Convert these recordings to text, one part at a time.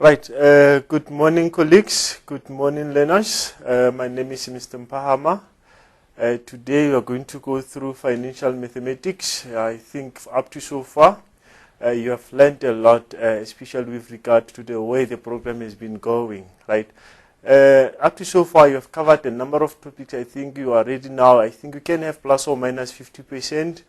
Right. Good morning, colleagues. Good morning, learners. My name is Mr. Mpahama. Today we are going to go through financial mathematics. I think up to so far, you have learned a lot, especially with regard to the way the program has been going. Right. Up to so far, you have covered a number of topics. I think you are ready now. I think you can have plus or minus 50%.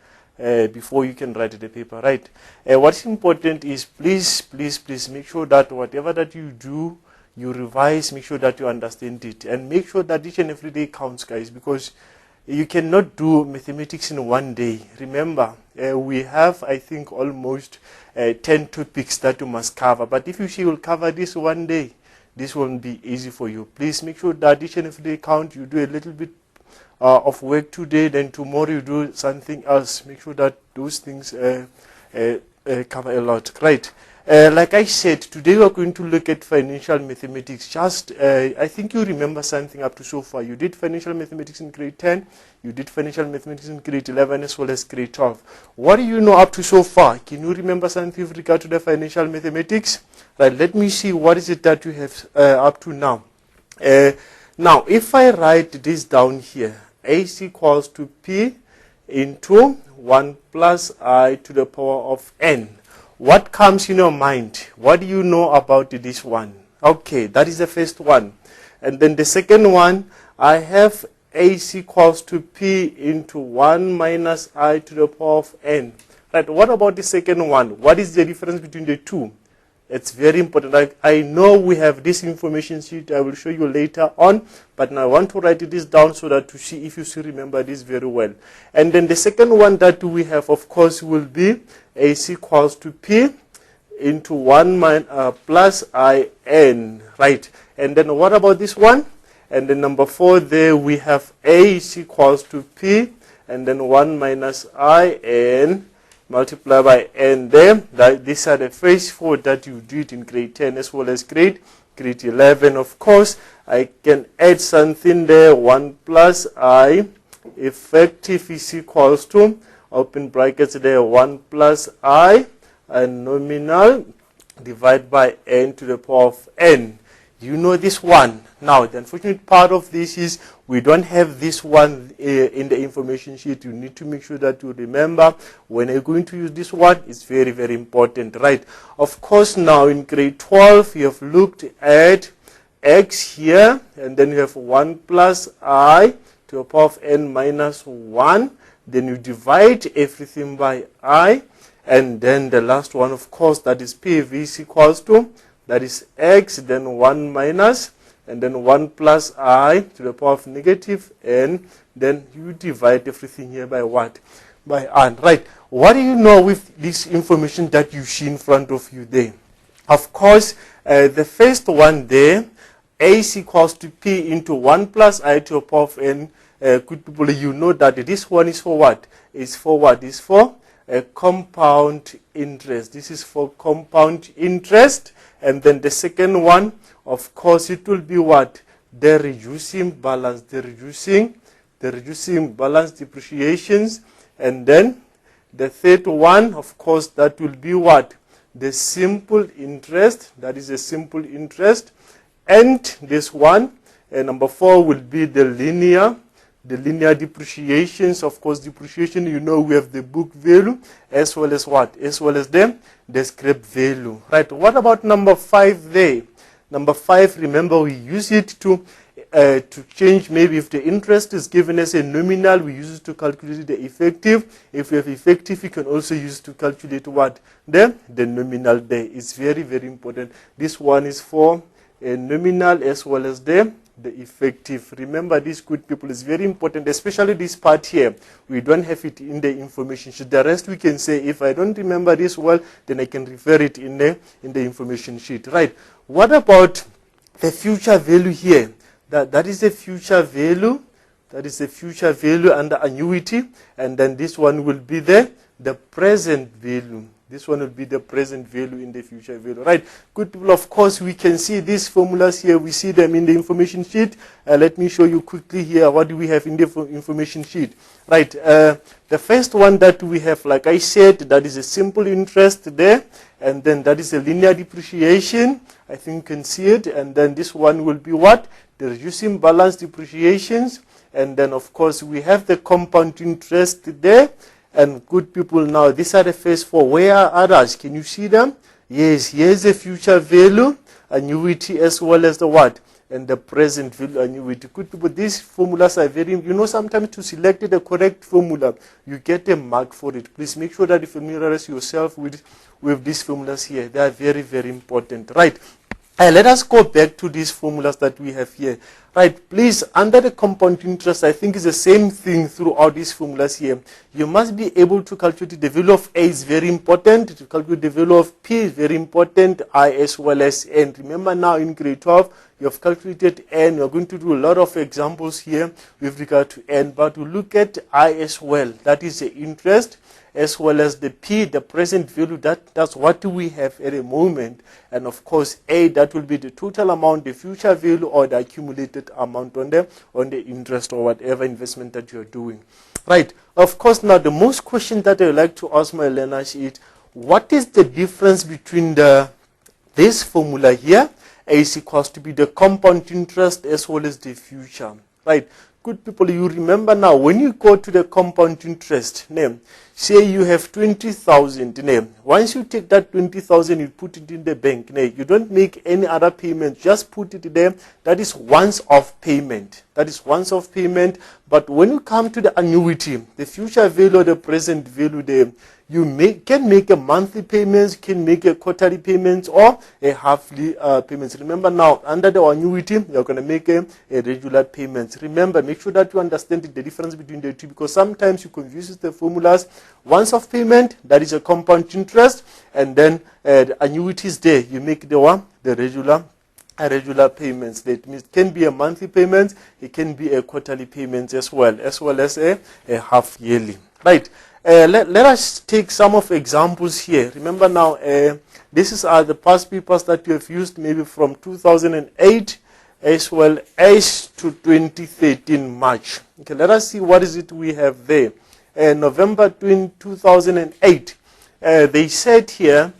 Before you can write the paper, right? What's important is please make sure that whatever that you do, you revise, make sure that you understand it, and make sure that each and every day counts, guys, because you cannot do mathematics in one day. Remember, we have, I think, almost 10 topics that you must cover, but if you will cover this one day, this won't be easy for you. Please make sure that each and every day count. You do a little bit of work today, then tomorrow you do something else. Make sure that those things cover a lot, right? Like I said, today we are going to look at financial mathematics. I think you remember something up to so far. You did financial mathematics in grade 10, you did financial mathematics in grade 11 as well as grade 12. What do you know up to so far? Can you remember something with regard to the financial mathematics? Right, let me see what is it that you have up to now. Now, if I write this down here, A is equals to P into 1 plus I to the power of N. What comes in your mind? What do you know about this one? Okay, that is the first one. And then the second one, I have A is equals to P into 1 minus I to the power of N. Right, what about the second one? What is the difference between the two? It's very important. I know we have this information sheet. I will show you later on. But now I want to write this down so that to see if you still remember this very well. And then the second one that we have, of course, will be A is equals to P into 1 plus I N. Right. And then what about this one? And then number 4 there we have A is equals to P and then 1 minus I N. Multiply by N there. These are the first 4 that you did in grade 10 as well as grade 11. Of course, I can add something there. 1 plus I effective is equals to, open brackets there, 1 plus I and nominal divided by N to the power of N. You know this one. Now, the unfortunate part of this is we don't have this one in the information sheet. You need to make sure that you remember when you're going to use this one. It's very, very important, right? Of course, now in grade 12, you have looked at X here, and then you have 1 plus I to the power of N minus 1. Then you divide everything by I. And then the last one, of course, that is PV is equals to, that is X, then 1 minus, and then 1 plus I to the power of negative N. Then you divide everything here by what? By N. Right. What do you know with this information that you see in front of you there? Of course, the first one there, A is equals to P into 1 plus I to the power of N. Good people, you know that this one is for what? It's for what? It's for compound interest. This is for compound interest. And then the second one, of course, it will be what? The reducing balance, the reducing balance depreciations. And then the third one, of course, that will be what? The simple interest, that is a simple interest. And this one, number 4 will be the linear depreciations. Of course, depreciation, you know, we have the book value as well as what? As well as the scrap value. Right. What about number 5 there? Number 5, remember, we use it to change, maybe if the interest is given as a nominal, we use it to calculate the effective. If we have effective, we can also use to calculate what? The nominal there. It's very, very important. This one is for a nominal as well as the effective. Remember this, good people, is very important, especially this part here. We don't have it in the information sheet. The rest we can say, if I don't remember this well, then I can refer it in the information sheet. Right. What about the future value here? That is the future value. That is the future value under annuity. And then this one will be the present value. This one will be the present value in the future value. Right. Good people, of course, we can see these formulas here. We see them in the information sheet. Let me show you quickly here. What do we have in the information sheet? Right. The first one that we have, like I said, that is a simple interest there. And then that is a linear depreciation. I think you can see it. And then this one will be what? The reducing balance depreciations. And then, of course, we have the compound interest there. And good people, now these are the phase 4. Where are others? Can you see them? Yes, here's the future value annuity as well as the what? And the present value annuity. Good people, these formulas are very, sometimes to select the correct formula, you get a mark for it. Please make sure that you familiarize yourself with these formulas here. They are very, very important. Right. Let us go back to these formulas that we have here. Right, please, under the compound interest, I think it's the same thing throughout these formulas here. You must be able to calculate the value of A is very important. To calculate the value of P is very important, I as well as N. Remember now in grade 12, you have calculated N. You're going to do a lot of examples here with regard to N, but to look at I as well. That is the interest, as well as the P, the present value. That's what we have at the moment. And of course, A, that will be the total amount, the future value, or the accumulated amount on the interest or whatever investment that you're doing. Right. Of course, now the most question that I would like to ask my learners is, what is the difference between this formula here? A is equals to be the compound interest as well as the future. Right. Good people, you remember now, when you go to the compound interest, name, say you have 20,000, name. Once you take that 20,000, you put it in the bank, name. You don't make any other payment, just put it there. That is once off payment. That is once off payment. But when you come to the annuity, the future value or the present value there, you can make a monthly payments, can make a quarterly payments, or a halfly payments. Remember now, under the annuity, you're going to make a regular payments. Remember, make sure that you understand the difference between the two, because sometimes you confuse the formulas. Once off payment, that is a compound interest, and then the annuities there, you make the regular payments. That means it can be a monthly payment, it can be a quarterly payment as well as a half yearly. Right. Let us take some of examples here. Remember now, this is the past papers that you have used maybe from 2008 as well as to 2013 March. Okay, let us see what is it we have there. November 2008, they said here,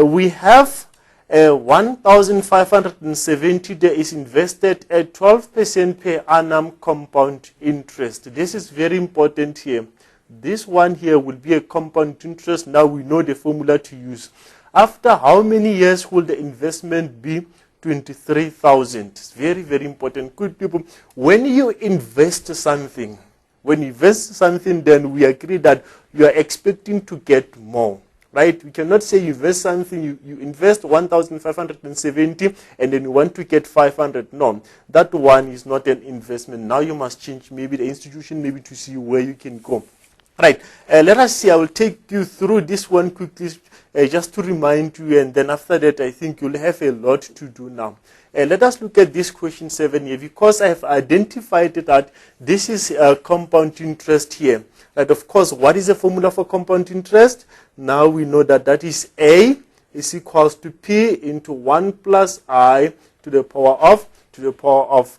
we have 1,570 there is invested at 12% per annum compound interest. This is very important here. This one here will be a compound interest. Now we know the formula to use. After how many years will the investment be? 23,000. It's very, very important. Good people, when you invest something, then we agree that you are expecting to get more. Right? We cannot say you invest something, you invest 1,570 and then you want to get 500. No, that one is not an investment. Now you must change maybe the institution, maybe to see where you can go. Right, let us see. I will take you through this one quickly just to remind you, and then after that I think you'll have a lot to do now. Let us look at this question 7 here, because I have identified that this is a compound interest here. Right, of course, what is the formula for compound interest? Now we know that that is A is equals to P into 1 plus I to the power of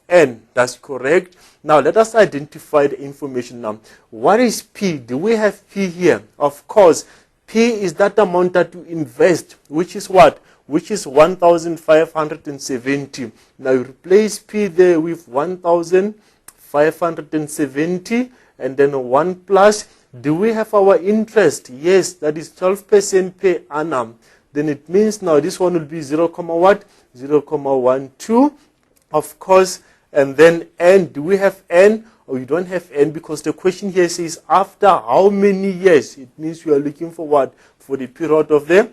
N. That's correct. Now let us identify the information now. What is P? Do we have P here? Of course, P is that amount that you invest, which is what? Which is 1,570. Now you replace P there with 1,570 and then 1 plus. Do we have our interest? Yes, that is 12% per annum. Then it means now this one will be 0,12. Of course, and then N. Do we have N? Or you don't have N, because the question here says after how many years? It means you are looking for what? For the period of the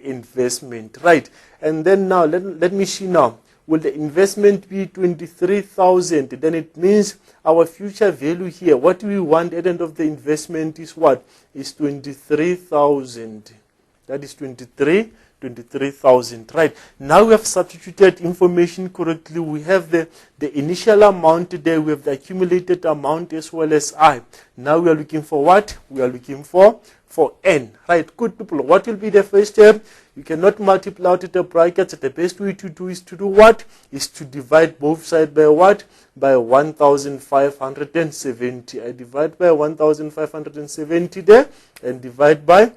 investment, right? And then now let me see now. Will the investment be 23,000? Then it means our future value here, what we want at the end of the investment is what? Is 23,000. That is 23,000, right? Now we have substituted information correctly. We have the initial amount there, we have the accumulated amount as well as I. Now we are looking for what? We are looking for N, right? Good people, what will be the first step? You cannot multiply out the brackets. The best way to do is to do what? Is to divide both sides by what? By 1,570. I divide by 1,570 there and divide by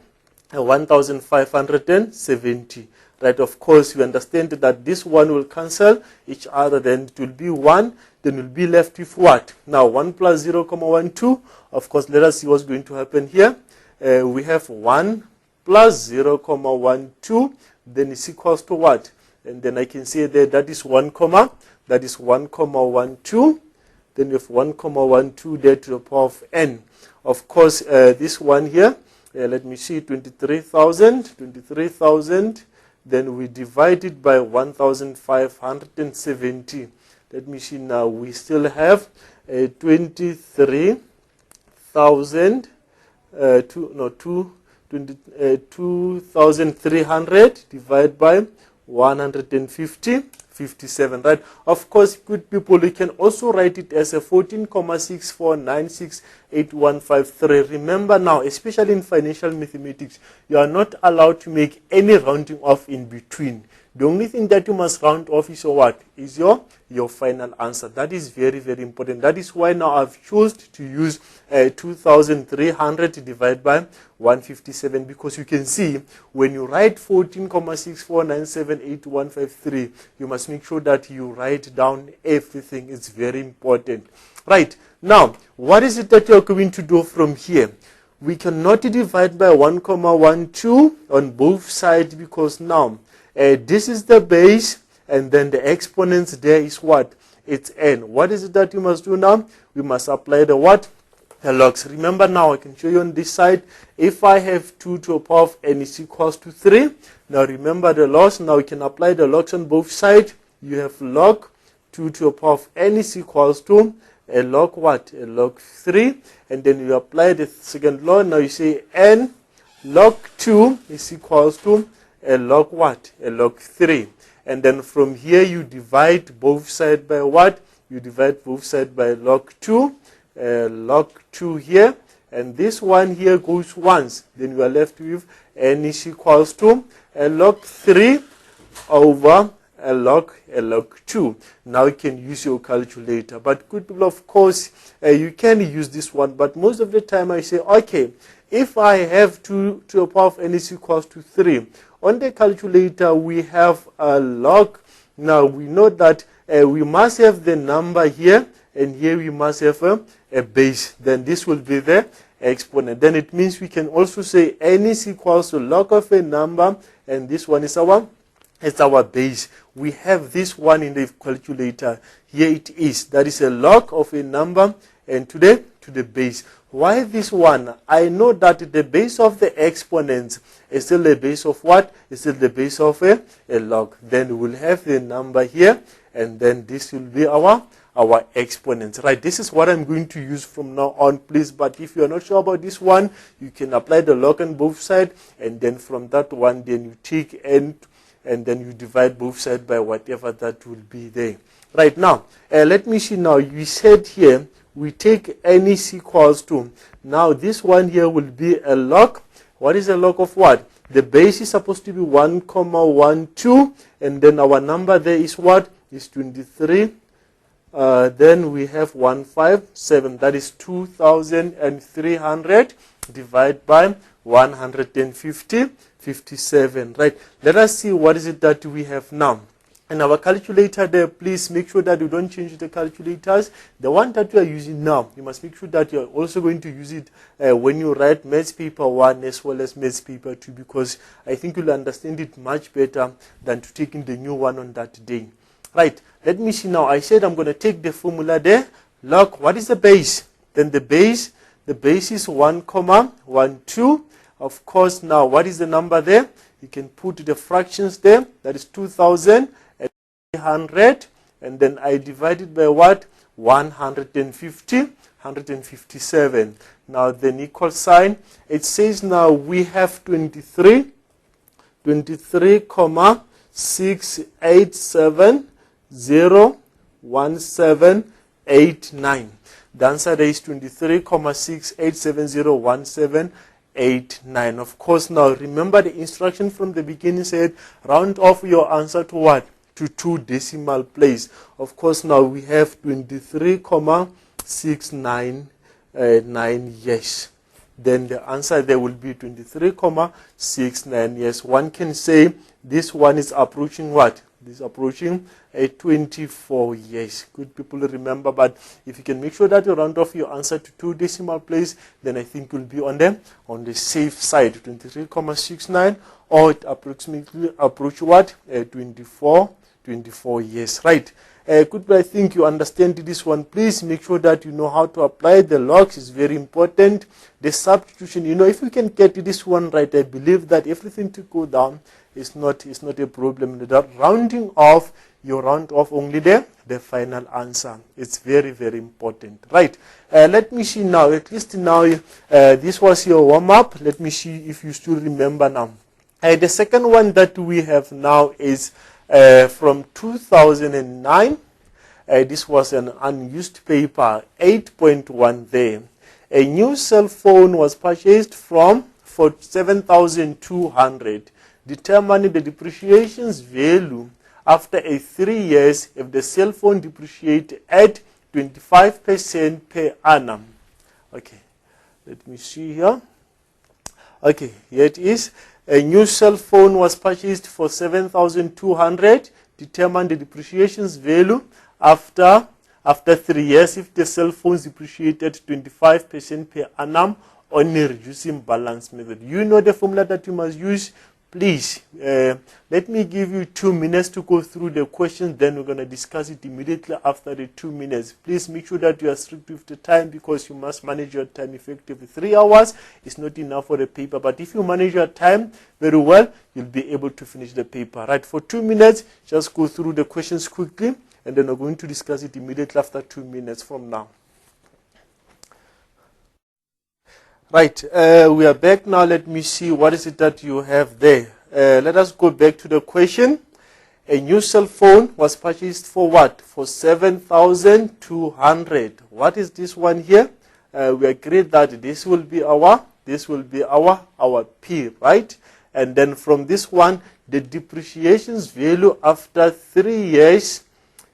1,570. right? Of course, you understand that this one will cancel each other, then it will be 1, then we'll be left with what? Now 1 plus 0, 1, 2. Of course, let us see what's going to happen here. We have 1 plus 0, 1, 2, then it's equals to what? And then I can say there that is 1, that is 1, 1, 2. Then we have 1, 1, 2 there to the power of n. Of course, this one here, let me see, 23,000. Then we divide it by 1,570. Let me see now. We still have 23,000, 2,300 divided by 157, right? Of course, good people, you can also write it as a 14,64968,153. Remember now, especially in financial mathematics, you are not allowed to make any rounding off in between. The only thing that you must round off is your what? Is your final answer. That is very, very important. That is why now I've chosen to use 2,300 divided by 157, because you can see when you write 14,64978,153, you must make sure that you write down everything. It's very important. Right. Now, what is it that you're going to do from here? We cannot divide by 1, 1, 2 on both sides, because now this is the base, and then the exponents there is what? It's n. What is it that you must do now? We must apply the what? The logs. Remember now, I can show you on this side. If I have 2 to the power of n is equals to 3. Now remember the logs. Now we can apply the logs on both sides. You have log 2 to the power of n is equals to a log what? A log 3. And then you apply the second law. Now you say n log 2 is equals to a log what? A log 3. And then from here you divide both sides by what? You divide both sides by log 2. Log 2 here. And this one here goes once. Then you are left with n is equals to a log 3 over a log 2. Now you can use your calculator. But good people, of course, you can use this one. But most of the time I say, okay, if I have 2 to the power of n is equals to 3, on the calculator we have a log. Now we know that we must have the number here, and here we must have a base. Then this will be the exponent. Then it means we can also say n is equals to log of a number, and this one is our base. We have this one in the calculator. Here it is. That is a log of a number and to the base. Why this one? I know that the base of the exponents is still the base of what? Is still the base of a log. Then we'll have the number here, and then this will be our exponents. Right, this is what I'm going to use from now on, please. But if you're not sure about this one, you can apply the log on both sides, and then from that one, then you take n, and then you divide both sides by whatever that will be there. Right, now, let me see now. You said here, we take n is equals to, now this one here will be a log. What is a log of what? The base is supposed to be 1, 1, 2, and then our number there is what? Is 23. Then we have 157. That is 2,300 divided by 157. Right. Let us see what is it that we have now. And our calculator there, please make sure that you don't change the calculators. The one that you are using now, you must make sure that you are also going to use it when you write maths paper 1 as well as maths paper 2, because I think you'll understand it much better than to taking the new one on that day. Right, let me see now. I said I'm going to take the formula there. Log, what is the base? Then the base is 1, 1, 2. Of course, now what is the number there? You can put the fractions there. That is 2,300. And then I divide it by what? 157. Now the equal sign. It says now we have 23,687,01789. The answer there is 23,687,01789. Of course, now remember the instruction from the beginning said round off your answer to what? To 2 decimal place. Of course, now we have 23,699. Yes. then the answer there will be 23,69. Yes, one can say this one is approaching what? This is approaching a 24 years. Good people, remember, but if you can make sure that you round off your answer to 2 decimal place, then I think you'll be on the safe side. 23,69, or it approximately approach what? 24 years, right? Good, I think you understand this one. Please make sure that you know how to apply the logs. Is very important. The substitution, if you can get this one right, I believe that everything to go down is not a problem. The rounding off, you round off only the final answer. It's very, very important, right? Let me see now. At least now, this was your warm-up. Let me see if you still remember now. The second one that we have now is from 2009. This was an unused paper, 8.1 there. A new cell phone was purchased for 7,200. Determine the depreciation's value after 3 years if the cell phone depreciates at 25% per annum. Okay, let me see here. Okay, here it is. A new cell phone was purchased for 7,200. Determine the depreciation's value after 3 years if the cell phone is depreciated 25% per annum on a reducing balance method. You know the formula that you must use. Please, let me give you 2 minutes to go through the questions, then we're going to discuss it immediately after the 2 minutes. Please make sure that you are strict with the time, because you must manage your time effectively. 3 hours is not enough for the paper, but if you manage your time very well, you'll be able to finish the paper. Right, for 2 minutes, just go through the questions quickly, and then we're going to discuss it immediately after 2 minutes from now. Right, we are back now. Let me see what is it that you have there. Let us go back to the question. A new cell phone was purchased for what? For 7,200. What is this one here? We agreed that this will be our P, right? And then from this one, the depreciation's value after 3 years.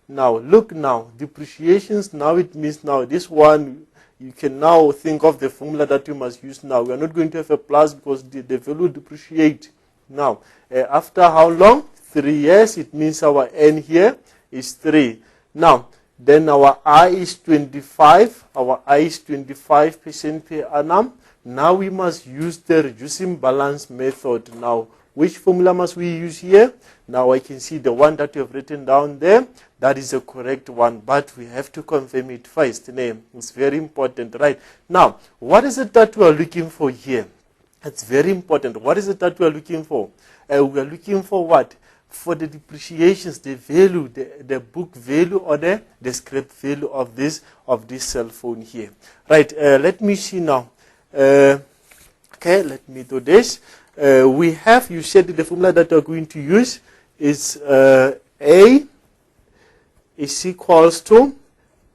Now, look now, depreciations, now it means now this one, you can now think of the formula that you must use now. We are not going to have a plus because the value depreciate. Now, after how long? 3 years. It means our N here is 3. Now, then our I is 25. Our I is 25% per annum. Now we must use the reducing balance method. Now, which formula must we use here? Now I can see the one that you have written down there. That is the correct one, but we have to confirm it first. It's very important, right? Now, what is it that we are looking for here? It's very important. What is it that we are looking for? We are looking for what? For the depreciations, the value, the book value or the scrap value of this cell phone here. Right, let me see now. Okay, let me do this. We have, you said the formula that we are going to use is A is equals to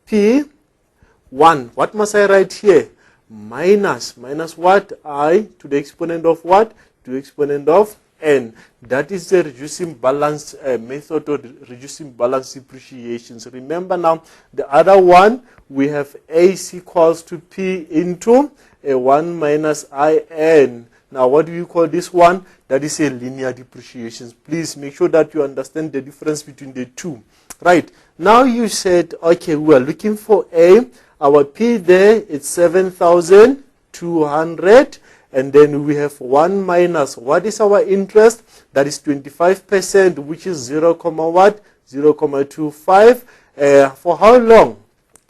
P1. What must I write here? Minus what? I to the exponent of what? To the exponent of N. That is the reducing balance method, or reducing balance depreciations. Remember now, the other one, we have A is equals to P into a 1 minus IN. Now, what do you call this one? That is a linear depreciation. Please make sure that you understand the difference between the two. Right. Now you said, okay, we are looking for A. Our P there is 7,200. And then we have 1 minus, what is our interest? That is 25%, which is 0, what? 0.25. For how long?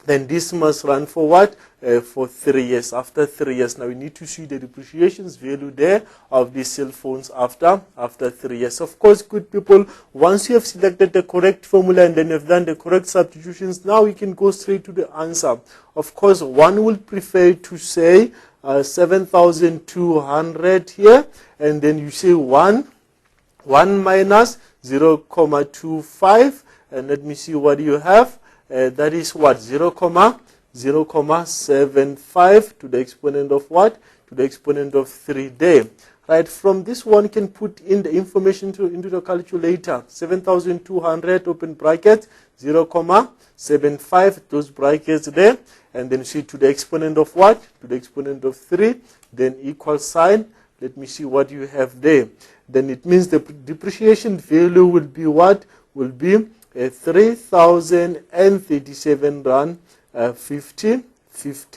Then this must run for what? For 3 years. After 3 years. Now we need to see the depreciations value there of these cell phones after 3 years. Of course, good people, once you have selected the correct formula and then you have done the correct substitutions, now we can go straight to the answer. Of course, one would prefer to say 7,200 here, and then you say 1 minus 0.25, and let me see what you have. That is what? 0.75 to the exponent of what? To the exponent of 3 there. Right, from this one you can put in the information into the calculator. 7,200 open bracket, 0.75, those brackets there. And then see to the exponent of what? To the exponent of 3. then equal sign. Let me see what you have there. Then it means the depreciation value will be what? Will be 3,037 rand 50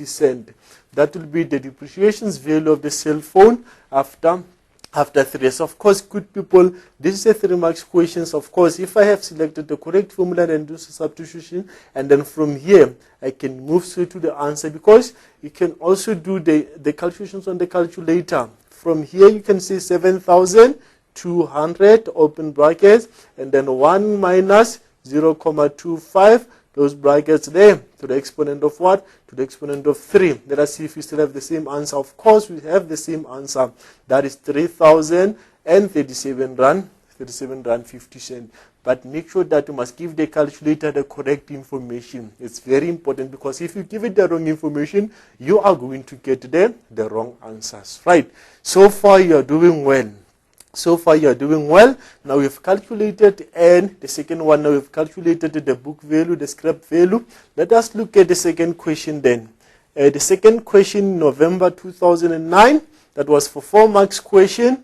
cent. That will be the depreciation value of the cell phone after 3 years. Of course, good people, this is a 3 marks questions. Of course, if I have selected the correct formula and do substitution, and then from here I can move straight to the answer, because you can also do the calculations on the calculator. From here you can see 7,200 open brackets, and then 1 minus 0.25, those brackets there, to the exponent of what? To the exponent of 3. Let us see if we still have the same answer. Of course, we have the same answer. That is 3,037 rand, 50 cent. But make sure that you must give the calculator the correct information. It's very important, because if you give it the wrong information, you are going to get the wrong answers. Right? So far, you are doing well. So far you are doing well. Now we've calculated, and the second one, now we've calculated the book value, the scrap value. Let us look at the second question then. The second question, November 2009, that was for 4 marks question.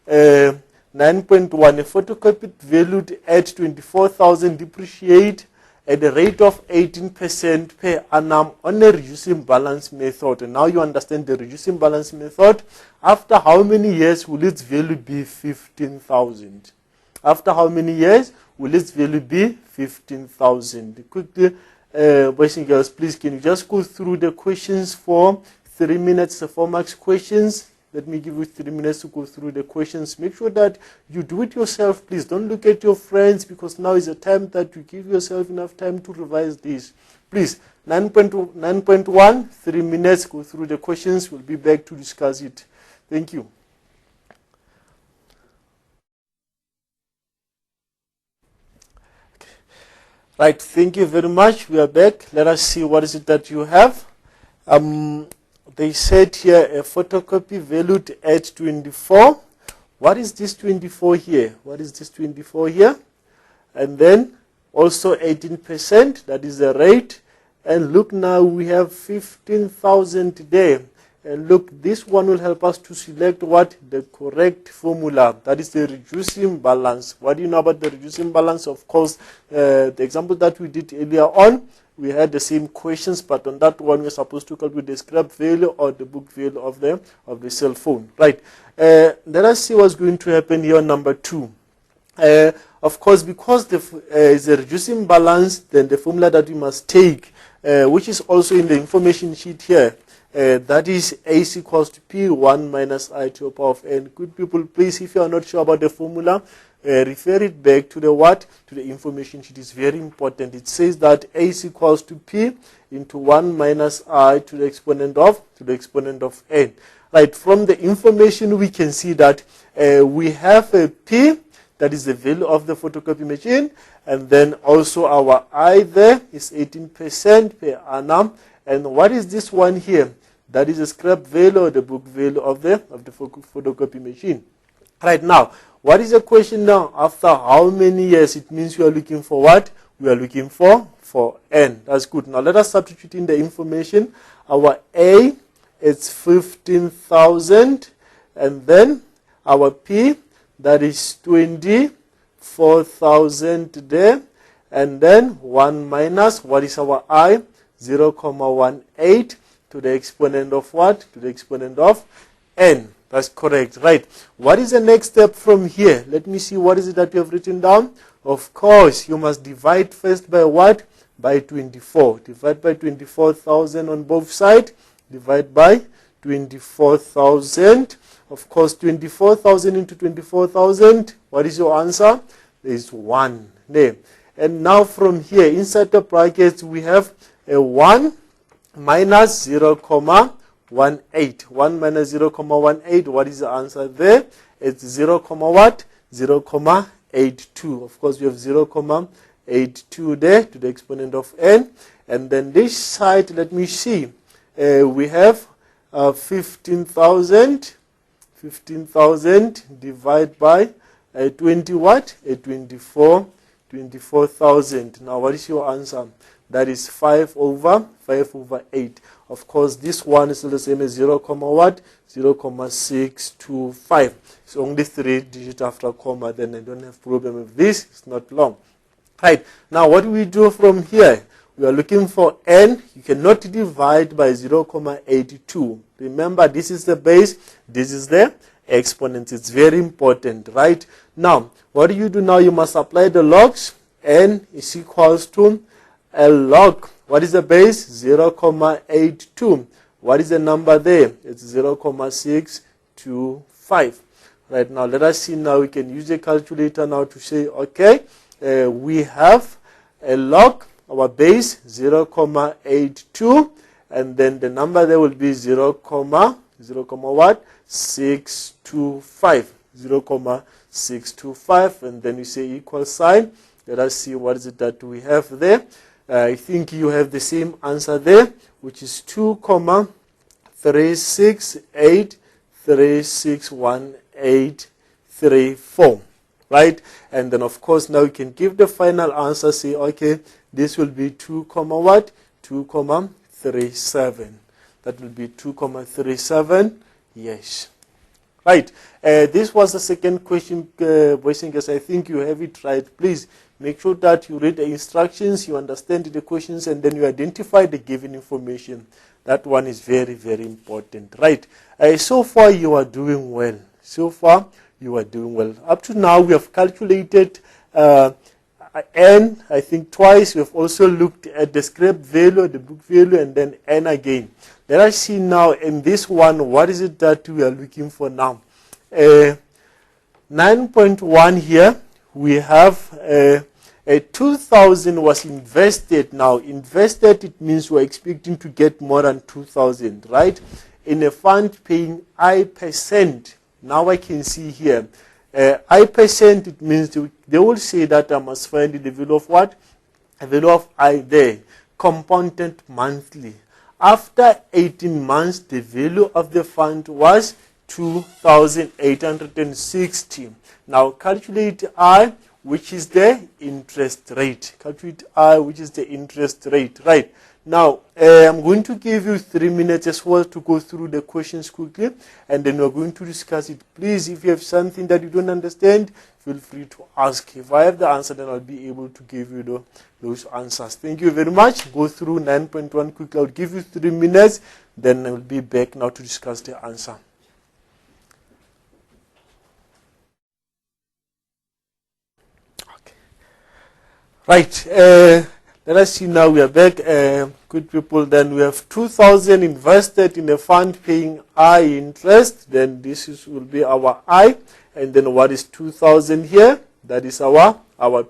9.1, a photocopied valued at 24,000 depreciate at the rate of 18% per annum on a reducing balance method. And now you understand the reducing balance method. After how many years will its value be 15,000? After how many years will its value be 15,000? Quickly, boys and girls, please, can you just go through the questions for 3 minutes, the 4 marks questions? Let me give you 3 minutes to go through the questions. Make sure that you do it yourself, please. Don't look at your friends, because now is a time that you give yourself enough time to revise this. Please, 9.1, 3 minutes, go through the questions. We'll be back to discuss it. Thank you. Okay. Right, thank you very much. We are back. Let us see what is it that you have. They said here a photocopy valued at 24. What is this 24 here? What is this 24 here? And then also 18%, that is the rate. And look, now we have 15,000 there. And look, this one will help us to select what? The correct formula. That is the reducing balance. What do you know about the reducing balance? Of course, the example that we did earlier on, we had the same questions, but on that one we're supposed to calculate the scrap value or the book value of the cell phone. Right. Let us see what's going to happen here on number 2. Of course, because is a reducing balance, then the formula that we must take, which is also in the information sheet here, that is A equals to P 1 minus I to the power of n. Good people, please, if you are not sure about the formula, refer it back to the what? To the information sheet. Is very important. It says that A is equals to P into 1 minus I to the exponent of n. Right, from the information we can see that we have a P, that is the value of the photocopy machine, and then also our I there is 18% per annum. And what is this one here? That is a scrap value or the book value of the photocopy machine. Right, now, what is the question now? After how many years? It means we are looking for what? We are looking for n. That's good. Now let us substitute in the information. Our A is 15,000, and then our P, that is 24,000 there, and then 1 minus, what is our I? 0.18 to the exponent of what? To the exponent of n. That's correct. Right. What is the next step from here? Let me see what is it that you have written down. Of course, you must divide first by what? By 24. Divide by 24,000 on both sides. Divide by 24,000. Of course, 24,000 into 24,000. What is your answer? There is 1 there. And now from here, inside the brackets, we have a 1 minus 0.18. 1 minus 0.18. What is the answer there? It's 0.82. Of course, we have 0.82 there to the exponent of n. And then this side, let me see. We have 15,000. 15,000 divided by 20 what? 24 24,000. Now what is your answer? That is 5 over 8. Of course, this one is still the same as 0, what? 0,625. It's only 3 digits after comma, then I don't have problem with this. It's not long. Right. Now what do we do from here? We are looking for n. You cannot divide by 0,82. Remember, this is the base, this is the exponent. It's very important, right? Now, what do you do now? You must apply the logs. N is equals to a log. What is the base? 0,82. What is the number there? It's 0,625. Right, now let us see now. We can use a calculator now to say, okay, we have a log, our base 0,82, and then the number there will be 0,625, 0,625, and then you say equal sign. Let us see what is it that we have there. I think you have the same answer there, which is 2,368,361834. Right? And then of course now you can give the final answer, say, okay, this will be 2,37. That will be 2,37. Yes. Right. This was the second question, boys and girls. I think you have it right. Please make sure that you read the instructions, you understand the questions, and then you identify the given information. That one is very, very important. Right. So far you are doing well. So far you are doing well. Up to now we have calculated n, I think twice. We have also looked at the scrap value, the book value, and then n again. Let us see now in this one, what is it that we are looking for now? 9.1 here, we have 2,000 was invested. Now, invested, it means we're expecting to get more than 2,000, right? In a fund paying I%. Now I can see here, I%, it means they will say that I must find the value of what? A value of I there, compounded monthly. After 18 months, the value of the fund was 2,860. Now calculate I, which is the interest rate. Calculate I, which is the interest rate, right? Now, I'm going to give you 3 minutes as well to go through the questions quickly, and then we're going to discuss it. Please, if you have something that you don't understand, feel free to ask. If I have the answer, then I'll be able to give you those answers. Thank you very much. Go through 9.1 quickly. I'll give you 3 minutes, then I'll be back now to discuss the answer. Okay. Right. Let us see now, we are back. Good people, then we have 2,000 invested in a fund paying I interest. Then this will be our I. And then what is 2,000 here? That is our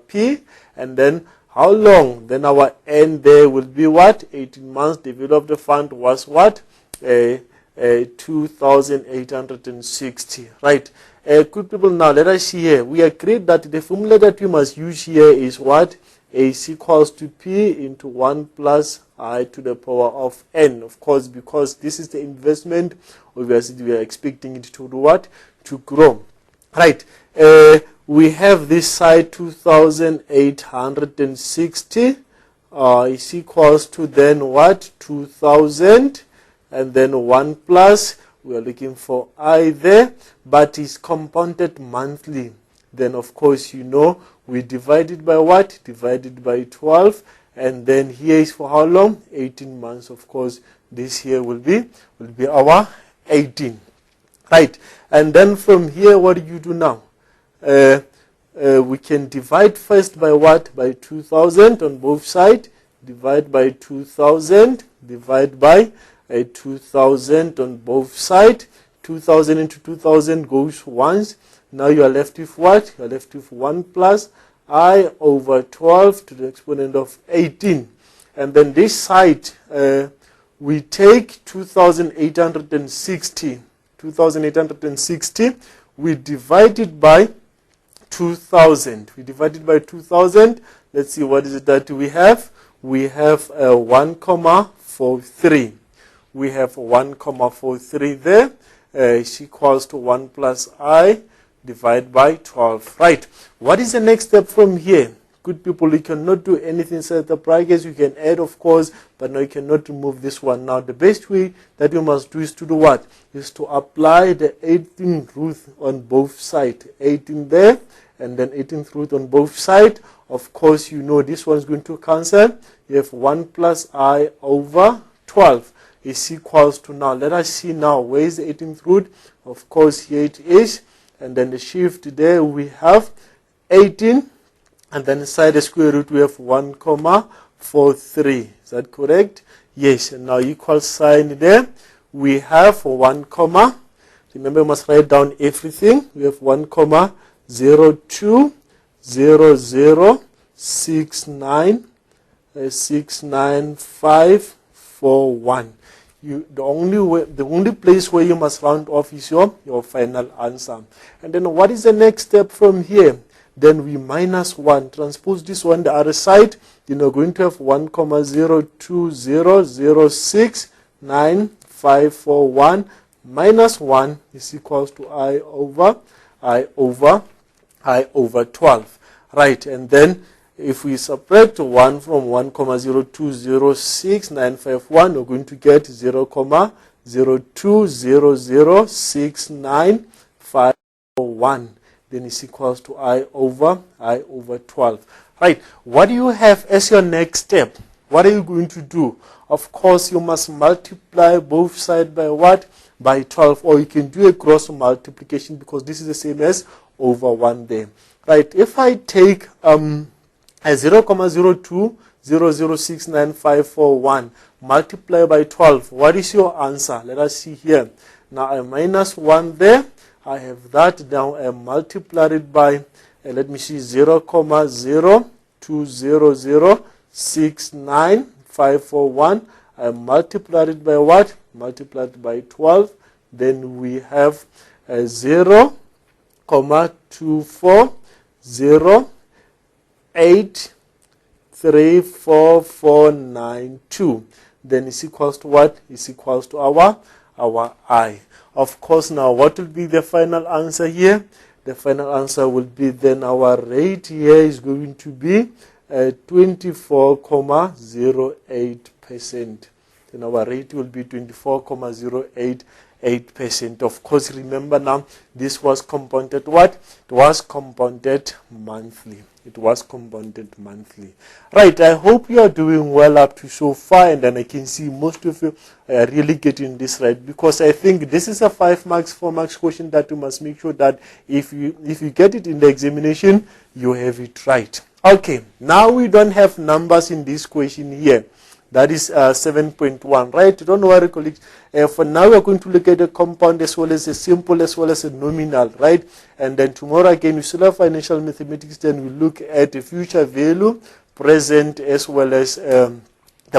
P. And then how long? Then our N there will be what? 18 months. The value of the fund was what? 2,860. Right. Good people, now let us see here. We agreed that the formula that we must use here is what? A is equals to P into 1 plus I to the power of N. Of course, because this is the investment, obviously we are expecting it to do what? To grow. Right. We have this side 2,860 is equals to then what? 2,000 and then 1 plus. We are looking for I there, but it's compounded monthly. Then of course, you know, we divide it by what? Divided by 12. And then here is for how long? 18 months. Of course, this here will be our 18. Right. And then from here, what do you do now? We can divide first by what? By 2,000 on both sides. Divide by 2,000. Divide by 2,000 on both sides. 2,000 into 2,000 goes once. Now you are left with what? You are left with 1 plus I over 12 to the exponent of 18. And then this side, we take 2,860. 2,860, we divide it by 2,000. We divide it by 2,000. Let's see, what is it that we have? We have 1,43. We have 1,43 there. Is equals to 1 plus I. Divide by 12. Right. What is the next step from here? good people, you cannot do anything inside the brackets. You can add, of course, but now you cannot remove this one. Now, the best way that you must do is to do what? Is to apply the 18th root on both sides. 18 there, and then 18th root on both sides. Of course, you know this one is going to cancel. You have 1 plus I over 12 is equals to, now let us see now, where is the 18th root? Of course, here it is. And then the shift there, we have 18. And then inside the square root, we have 1 comma 43. Is that correct? Yes. And now equal sign there. We have 1 comma. Remember, we must write down everything. We have 1 comma 02 00 69 69541. The only place where you must round off is your final answer. And then what is the next step from here? Then we minus 1. Transpose this one the other side. Then we're going to have 1 comma 020069541 minus 1 is equals to I over 12. Right, and then if we subtract 1 from 1 comma 0206951, we're going to get 0 comma 020069541. Then is equals to I over 12. Right, what do you have as your next step? What are you going to do? Of course, you must multiply both sides by what? By 12, or you can do a cross multiplication because this is the same as over 1 there. Right, if I take a 0,02006951 multiply by 12, what is your answer? Let us see here. Now I minus 1 there. I have that now. I multiplied it by, let me see, 0,02006951. I multiplied it by what? Multiplied by 12. Then we have 0,240834492. Then is equals to what? Is equals to our I. Of course, now what will be the final answer here? The final answer will be then our rate here is going to be 24.08%. Then our rate will be 24.08%. Of course, remember now, this was compounded what? It was compounded monthly. It was compounded monthly. Right, I hope you are doing well up to so far, and then I can see most of you are really getting this right, because I think this is a 5 marks, 4 marks question that you must make sure that if you get it in the examination, you have it right. Okay, now we don't have numbers in this question here. That is 7.1, right? Don't worry, colleagues. For now, we're going to look at a compound as well as a simple as well as a nominal, right? And then tomorrow again, we still have financial mathematics. Then we look at the future value, present, as well as the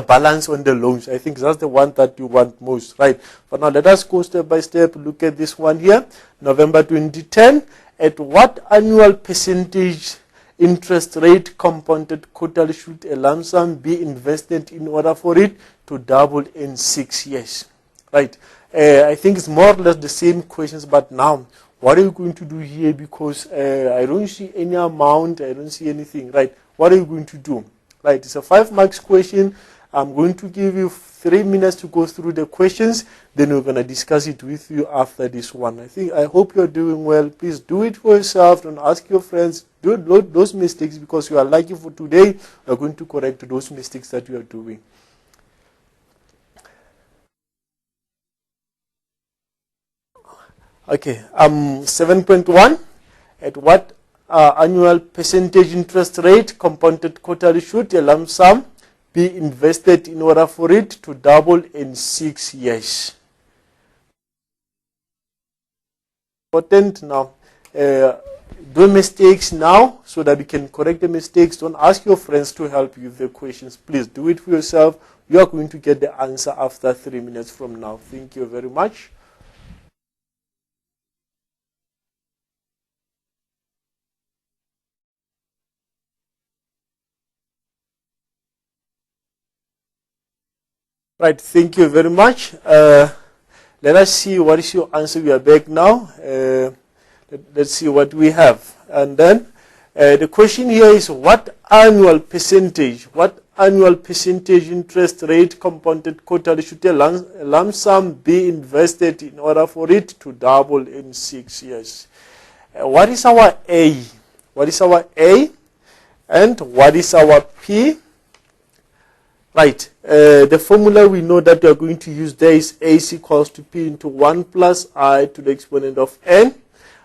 balance on the loans. I think that's the one that you want most, right? But now let us go step by step. Look at this one here. November 2010. At what annual percentage interest rate compounded quarterly should a lump sum be invested in order for it to double in 6 years? Right. I think it's more or less the same questions, but now what are you going to do here? Because I don't see any amount, I don't see anything. Right. What are you going to do? Right. It's a 5 marks question. I'm going to give you 3 minutes to go through the questions. Then we're going to discuss it with you after this one. I hope you're doing well. Please do it for yourself. Don't ask your friends. Don't load those mistakes, because you are lucky for today. We're going to correct those mistakes that you are doing. Okay. 7.1. At what annual percentage interest rate compounded quarterly should a lump sum be invested in order for it to double in 6 years? Important now. Do mistakes now so that you can correct the mistakes. Don't ask your friends to help you with the questions. Please do it for yourself. You are going to get the answer after 3 minutes from now. Thank you very much. Right, thank you very much. Let us see what is your answer. We are back now. Let's see what we have. And then The question here is what annual percentage interest rate compounded quarterly should a lump sum be invested in order for it to double in 6 years? What is our A? What is our A? And what is our P? Right, the formula we know that we are going to use there is A is equals to P into 1 plus I to the exponent of N.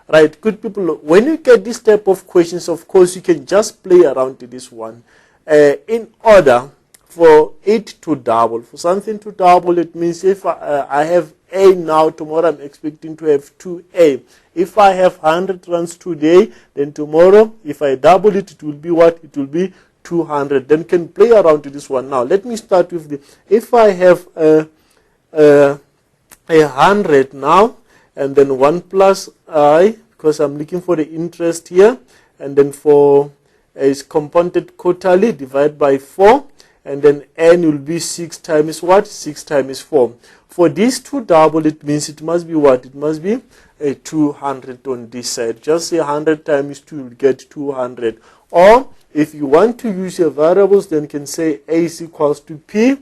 Right, good people, when you get this type of questions, of course, you can just play around to this one. In order for it to double, for something to double, it means if I have A now, tomorrow I'm expecting to have 2A. If I have 100 runs today, then tomorrow, if I double it, it will be what? It will be 200. Then can play around to this one. Now, let me start with the, if I have 100 now, and then 1 plus I, because I'm looking for the interest here, and then for is compounded quarterly, divide by 4, and then N will be 6 times what? 6 times 4. For this to double, it means it must be what? It must be 200 on this side. Just say 100 times 2 will get 200. Or if you want to use your variables, then you can say A is equals to P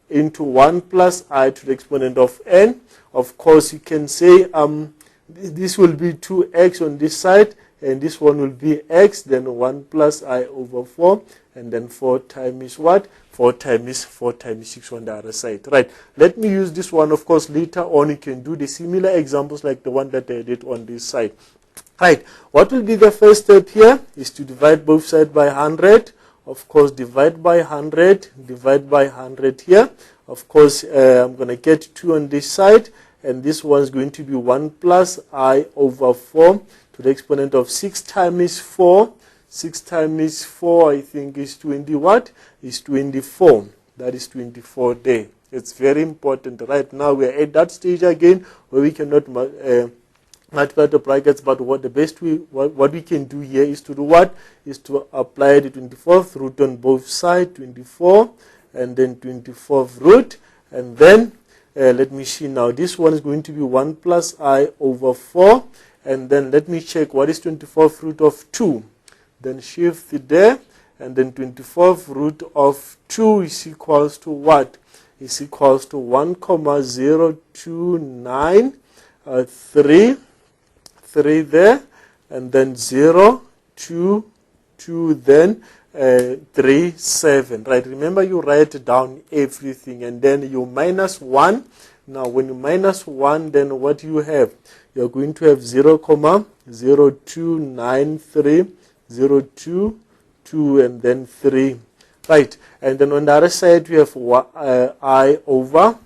into 1 plus I to the exponent of N. Of course, you can say this will be 2x on this side, and this one will be x, then 1 plus I over 4, and then 4 times what? 4 times 6 on the other side. Right, let me use this one. Of course, later on you can do the similar examples like the one that I did on this side. Right, what will be the first step here is to divide both sides by 100. Of course, divide by 100, divide by 100 here. Of course, I'm going to get 2 on this side, and this one is going to be 1 plus I over 4 to the exponent of 6 times 4. 6 times 4, I think, is 20 what? Is 24. That is 24 there. It's very important. Right now, we are at that stage again where we cannot multiply the brackets, but what the best what we can do here is to do what? Is to apply the 24th root on both sides, 24, and then 24th root, and then let me see now. This one is going to be 1 plus I over 4. And then let me check what is 24th root of 2. Then shift it there. And then 24th root of 2 is equals to what? Is equals to 1,029, 3 there. And then 0, 2, 2, then 3, 7. Right, remember you write down everything, and then you minus 1. Now when you minus 1, then what you have? You're going to have 0,0293, 0, 2, and then 3. Right, and then on the other side we have I over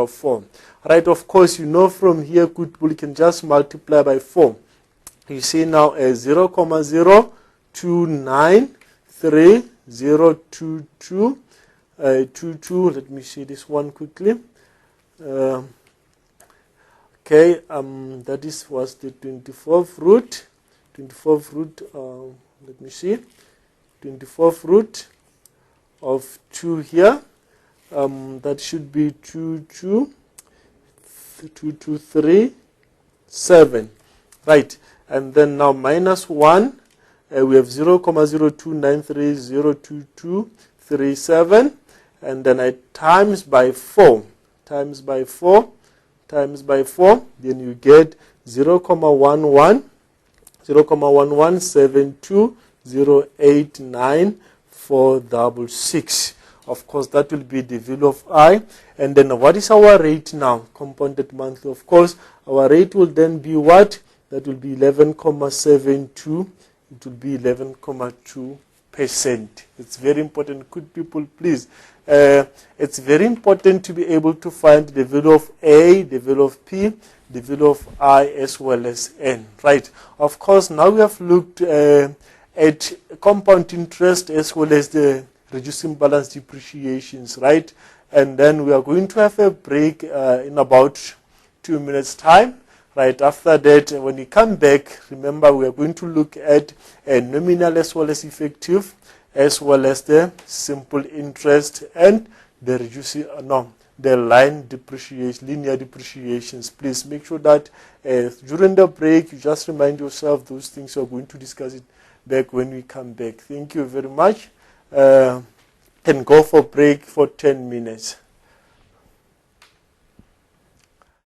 4. Right, of course, you know from here, good people, you can just multiply by 4. You see now 0,0293, 022, 22. Let me see this one quickly. Okay, that was the 24th root. 24th root. Let me see. 24th root of 2 here. That should be 223, 7. Right, and then now minus 1. We have 0,0293, 02237, and then I times by 4, times by 4, times by 4, then you get 0,1172,089,466. Of course, that will be the value of I. And then what is our rate now? Compounded monthly. Of course, our rate will then be what? That will be 11,72. It will be 11.2%. It's very important. Good people, please. It's very important to be able to find the value of A, the value of P, the value of I, as well as N. Right. Of course, now we have looked at compound interest as well as the reducing balance depreciations. Right. And then we are going to have a break in about 2 minutes' time. Right after that, when we come back, remember we are going to look at nominal as well as effective, as well as the simple interest and the reducing, the line depreciation, linear depreciations. Please make sure that during the break, you just remind yourself those things. We're going to discuss it back when we come back. Thank you very much. Can go for break for 10 minutes.